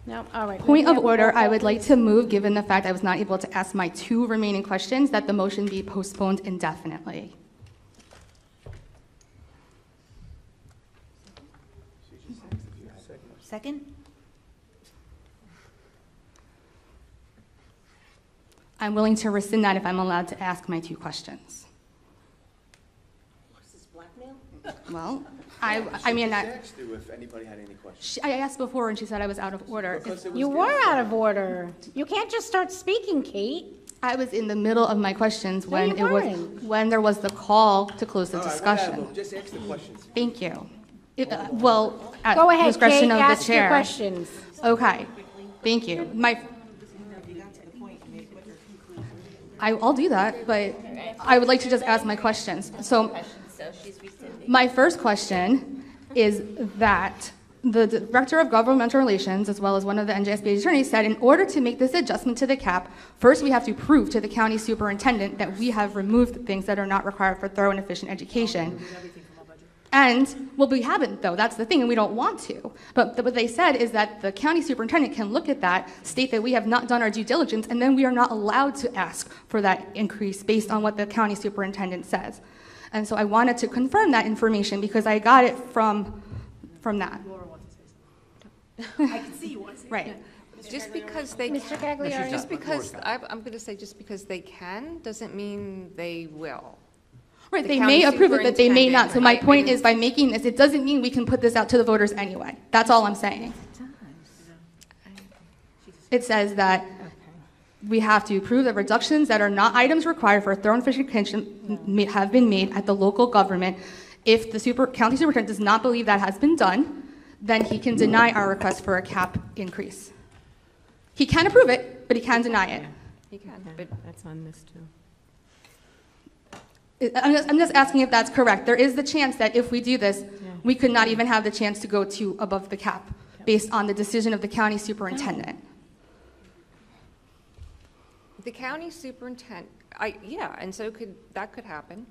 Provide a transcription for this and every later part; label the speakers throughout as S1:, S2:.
S1: No, all right.
S2: Point of order, I would like to move, given the fact I was not able to ask my 2 remaining questions, that the motion be postponed indefinitely.
S3: Second?
S2: I'm willing to rescind that if I'm allowed to ask my 2 questions.
S3: Is this blackmail?
S2: Well, I mean,
S4: asked you if anybody had any questions.
S2: I asked before and she said I was out of order.
S1: You were out of order. You can't just start speaking, Kate.
S2: I was in the middle of my questions
S1: No,
S2: when
S1: you
S2: it was
S1: weren't.
S2: when there was the call to close the
S4: All right,
S2: discussion.
S4: whatever. Just ask the questions.
S2: Thank you. Well, at
S1: Go ahead,
S2: discretion
S1: Kate,
S2: of the
S1: ask your
S2: chair.
S1: questions.
S2: Okay, thank you. I'll do that, but I would like to just ask my questions. So my first question is that the Director of Governmental Relations, as well as one of the NJSBA attorneys, said in order to make this adjustment to the cap, first we have to prove to the county superintendent that we have removed things that are not required for thorough and efficient education. And, well, we haven't, though. That's the thing, and we don't want to. But what they said is that the county superintendent can look at that, state that we have not done our due diligence, and then we are not allowed to ask for that increase based on what the county superintendent says. And so I wanted to confirm that information because I got it from that.
S5: Laura wants to say something. I can see you want to say
S2: Right.
S6: Just because they
S1: Mr. Gagliardi.
S6: just because I'm going to say just because they can doesn't mean they will.
S2: Right,
S6: The
S2: they
S6: county
S2: may approve it, but they may not. So my
S6: superintendent,
S2: point is, by making this, it doesn't mean we can put this out to the voters anyway. That's all I'm saying. It says that we have to prove that reductions that are not items required for a thorough and efficient education have been made at the local government. If the county superintendent does not believe that has been done, then he can deny our request for a cap increase. He can approve it, but he can deny it.
S6: He can, but
S5: That's on this too.
S2: I'm just asking if that's correct. There is the chance that if we do this, we could not even have the chance to go to above the cap based on the decision of the county superintendent.
S6: the county superintendent, yeah, and so that could happen,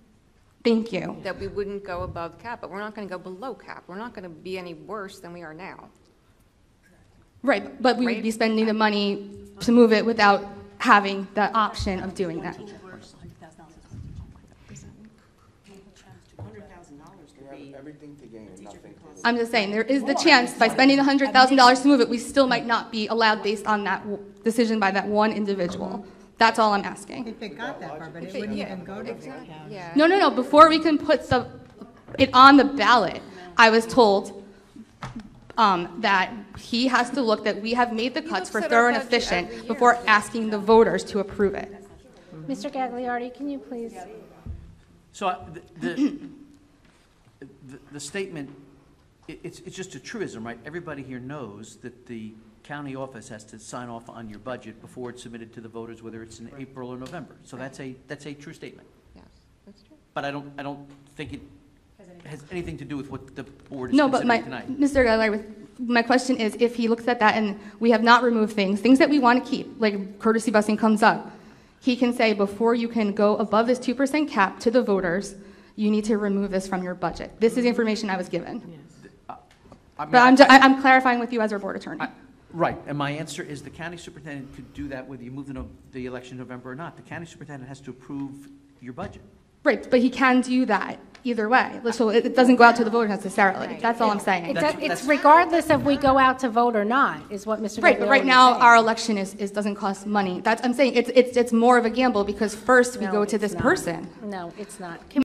S2: Thank you.
S6: that we wouldn't go above cap, but we're not going to go below cap. We're not going to be any worse than we are now.
S2: Right, but we would
S6: Right.
S2: be spending the money to move it without having the option of doing that.
S4: You have everything to gain and nothing to lose.
S2: I'm just saying, there is the chance by spending $100,000 to move it, we still might not be allowed based on that decision by that one individual. That's all I'm asking.
S7: If it got that far, but it wouldn't even go to the cap.
S6: Yeah.
S2: No, before we can put it on the ballot, I was told that he has to look that we have made the cuts for
S6: looks at our
S2: thorough and
S6: budget every
S2: efficient
S6: year.
S2: before asking the voters to approve it.
S1: Mr. Gagliardi, can you please?
S8: So the statement, it's just a truism, right? Everybody here knows that the county office has to sign off on your budget before it's submitted to the voters, whether it's in April or November. So that's a true statement.
S6: Yes, that's true.
S8: But I don't think it has anything to do with what the board is
S2: No, but
S8: considering tonight.
S2: Mr. Gagliardi, my question is, if he looks at that and we have not removed things that we want to keep, like courtesy busing comes up, he can say, before you can go above this 2% cap to the voters, you need to remove this from your budget. This is the information I was given.
S8: I mean,
S2: But I'm clarifying with you as our board attorney.
S8: Right, and my answer is the county superintendent could do that whether you move the election in November or not. The county superintendent has to approve your budget.
S2: Right, but he can do that either way. So it doesn't go out to the voters necessarily. That's all I'm saying.
S1: It's regardless if we go out to vote or not, is what Mr. Gagliardi
S2: Right, but right
S1: is
S2: now,
S1: saying.
S2: our election doesn't cost money. I'm saying it's more of a gamble because first we
S1: No,
S2: go to
S1: it's
S2: this
S1: not.
S2: person.
S1: No, it's not.